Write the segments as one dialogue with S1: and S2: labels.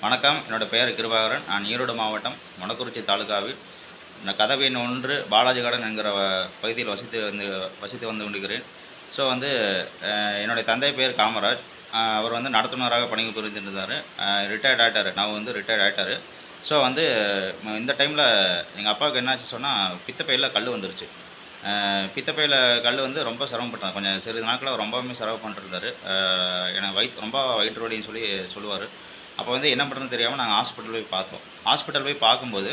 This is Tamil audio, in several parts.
S1: வணக்கம். என்னோட பெயர் கிருபாகரன். நான் ஈரோடு மாவட்டம் மொடக்குறிச்சி தாலுகாவில் கதவு எண் 1 பாலாஜி கார்டன் என்கிற பகுதியில் வசித்து வந்து கொண்டிருக்கிறேன். ஸோ வந்து என்னுடைய தந்தை பெயர் காமராஜ். அவர் வந்து நடத்துனராக பணிபுரிந்துட்டு ரிட்டயர்ட் ஆயிட்டாரு. நான் வந்து ரிட்டயர்ட் ஆயிட்டாரு. ஸோ வந்து இந்த டைமில் எங்கள் அப்பாவுக்கு என்னாச்சு சொன்னால், பித்தப்பையில கல் வந்துருச்சு. பித்தப்பையில கல் வந்து ரொம்ப சிரமப்பட்டாங்க. கொஞ்சம் சிறிது நாட்களா ரொம்பவுமே சிரமப்பட்டுருந்தாரு. எனக்கு ரொம்ப வயிற்று வலின்னு சொல்லுவார். அப்போ வந்து என்ன பண்ணுறதுன்னு தெரியாமல் நாங்கள் ஹாஸ்பிட்டல் போய் பார்த்தோம். ஹாஸ்பிட்டல் போய் பார்க்கும்போது,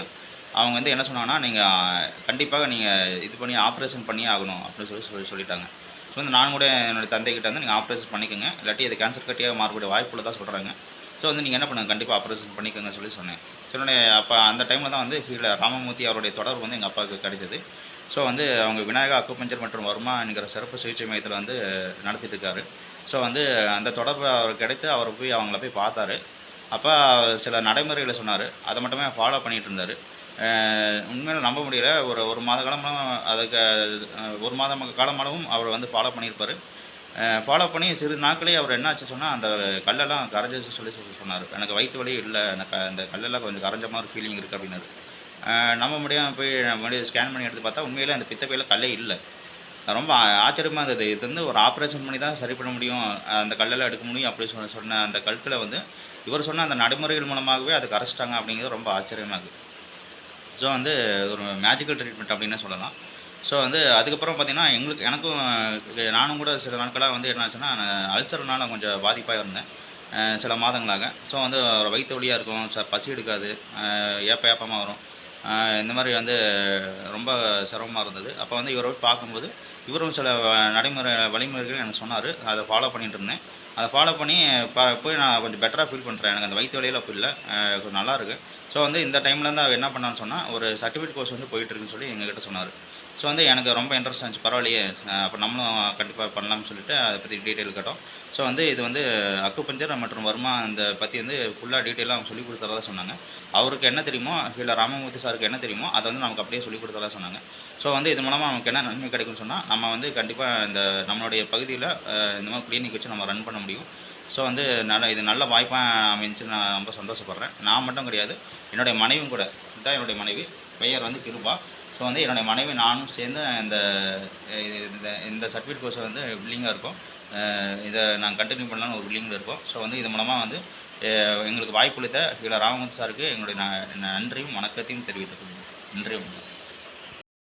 S1: அவங்க வந்து என்ன சொன்னாங்கன்னா, கண்டிப்பாக இது பண்ணி ஆப்ரேஷன் பண்ணியே ஆகணும் அப்படின்னு சொல்லிட்டாங்க. ஸோ வந்து நான் கூட என்னோட தந்தைக்கிட்ட வந்து நீங்கள் ஆப்ரேஷன் பண்ணிக்கோங்க. இல்லாட்டி அது கேன்சர் கட்டியாக மாறக்கூடிய வாய்ப்புள்ளதா சொல்கிறாங்க. ஸோ வந்து நீங்கள் என்ன பண்ணுங்க, கண்டிப்பாக ஆப்ரேஷன் பண்ணிக்கோங்கன்னு சொன்னேன். அப்போ அந்த டைமில் தான் வந்து கீழ ராமமூர்த்தி அவருடைய தொடர்பு வந்து எங்கள் அப்பாவுக்கு கிடைத்தது. ஸோ வந்து அவங்க விநாயகா அக்குபஞ்சர் மற்றும் வர்மா என்கிற சிறப்பு சிகிச்சை மையத்தில் வந்து நடத்திட்டு இருக்காரு. ஸோ வந்து அந்த தொடர்பு அவருக்கு கிடைத்து அவங்கள போய் பார்த்தாரு. அப்போ சில நடைமுறைகளை சொன்னார். அதை மட்டுமே ஃபாலோ பண்ணிகிட்டு இருந்தார். உண்மையில நம்ப முடியல. ஒரு மாத காலமாக அதுக்கு 1 மாதம் காலமாகவும் அவர் வந்து ஃபாலோ பண்ணியிருப்பார். ஃபாலோ பண்ணி சிறிது நாட்களே அவர் என்ன ஆச்சு சொன்னால், அந்த கல்லெல்லாம் கரைஞ்சிருச்சு சொன்னார். எனக்கு வயிற்று வலி இல்லை, எனக்கு அந்த கல்லெல்லாம் கொஞ்சம் கரைஞ்ச மாதிரி ஃபீலிங் இருக்குது அப்படின்னாரு. நம்ப முடியாமல் போய் மறுபடியும் ஸ்கேன் பண்ணி எடுத்து பார்த்தா, உண்மையிலே அந்த பித்தப்பையில கல்லே இல்லை. ரொம்ப ஆச்சரியமாக இருந்தது. இது வந்து ஒரு ஆப்ரேஷன் பண்ணி தான் சரி பண்ண முடியும், அந்த கல்லெல்லாம் எடுக்க முடியும் அப்படி சொன்ன அந்த கற்களை வந்து இவர் சொன்ன அந்த நடைமுறைகள் மூலமாகவே அதை கரைச்சிட்டாங்க அப்படிங்கிறது ரொம்ப ஆச்சரியமாக இருக்குது. ஸோ வந்து ஒரு மேஜிக்கல் ட்ரீட்மெண்ட் அப்படின்னே சொல்லலாம். ஸோ வந்து அதுக்கப்புறம் பார்த்தீங்கன்னா, எனக்கும் நானும் கூட சில நாட்களாக வந்து என்னாச்சுன்னா, அல்சர்னால கொஞ்சம் பாதிப்பாக இருந்தேன் சில மாதங்களாக. ஸோ வந்து வயிற்று வலியாக இருக்கும், பசி எடுக்காது, ஏப்பமா வரும். இந்த மாதிரி வந்து ரொம்ப சிரமமாக இருந்தது. அப்போ வந்து இவரை போய் பார்க்கும்போது, இவரும் சில வழிமுறைகள் எனக்கு சொன்னார். அதை ஃபாலோ பண்ணிட்டு இருந்தேன். அதை ஃபாலோ பண்ணி போய் நான் கொஞ்சம் பெட்டராக ஃபீல் பண்ணுறேன். எனக்கு அந்த வயிற்று வலியெல்லாம் அப்போ இல்ல. கொஞ்சம் நல்லாயிருக்கு. ஸோ வந்து இந்த டைம்லேருந்து அவர் என்ன பண்ணான்னு சொன்னால், ஒரு சர்டிஃபிகேட் கோர்ஸ் வந்து போயிட்டுருக்குன்னு சொல்லி எங்ககிட்ட சொன்னார். ஸோ வந்து எனக்கு ரொம்ப இன்ட்ரெஸ்ட் இருந்துச்சு. பரவாயில்லையே, அப்போ நம்மளும் கண்டிப்பாக பண்ணலாம்னு சொல்லிட்டு அதை பற்றி டீட்டெயில் கேட்டோம். ஸோ வந்து இது வந்து அக்குபஞ்சர் மற்றும் வர்மா இந்த பற்றி வந்து ஃபுல்லாக டீட்டெயிலாக அவங்க சொல்லிக் கொடுத்ததா சொன்னாங்க. அவருக்கு என்ன தெரியுமோ, கீழ ராமமூர்த்தி சாருக்கு என்ன தெரியுமோ, அதை வந்து நமக்கு அப்படியே சொல்லிக் கொடுத்ததா சொன்னாங்க. ஸோ வந்து இது மூலமாக நமக்கு என்ன நன்மை கிடைக்கும்னு சொன்னால், நம்ம வந்து கண்டிப்பாக நம்மளுடைய பகுதியில் இந்த மாதிரி கிளினிக் வச்சு நம்ம ரன் பண்ண முடியும். ஸோ வந்து இது நல்ல வாய்ப்பாக அமைஞ்சுன்னு நான் ரொம்ப சந்தோஷப்படுறேன். நான் மட்டும் கிடையாது, என்னுடைய மனைவியும் கூட. இதுதான் என்னுடைய மனைவி. பெயர் வந்து கிருபா. ஸோ வந்து என்னுடைய மனைவி நானும் சேர்ந்து இந்த சர்டிஃபிகேட் கோர்ஸை வந்து வில்லிங்காக இருக்கோம். இதை நாங்கள் கண்டினியூ பண்ணலான்னு ஒரு வில்லிங்கில் இருக்கோம். ஸோ வந்து இது மூலமாக வந்து எங்களுக்கு வாய்ப்பளித்த கீழ ராமமூர்த்தி சாருக்கு எங்களுடைய நன்றியும் வணக்கத்தையும் தெரிவித்துக் கொள்கிறேன். நன்றி.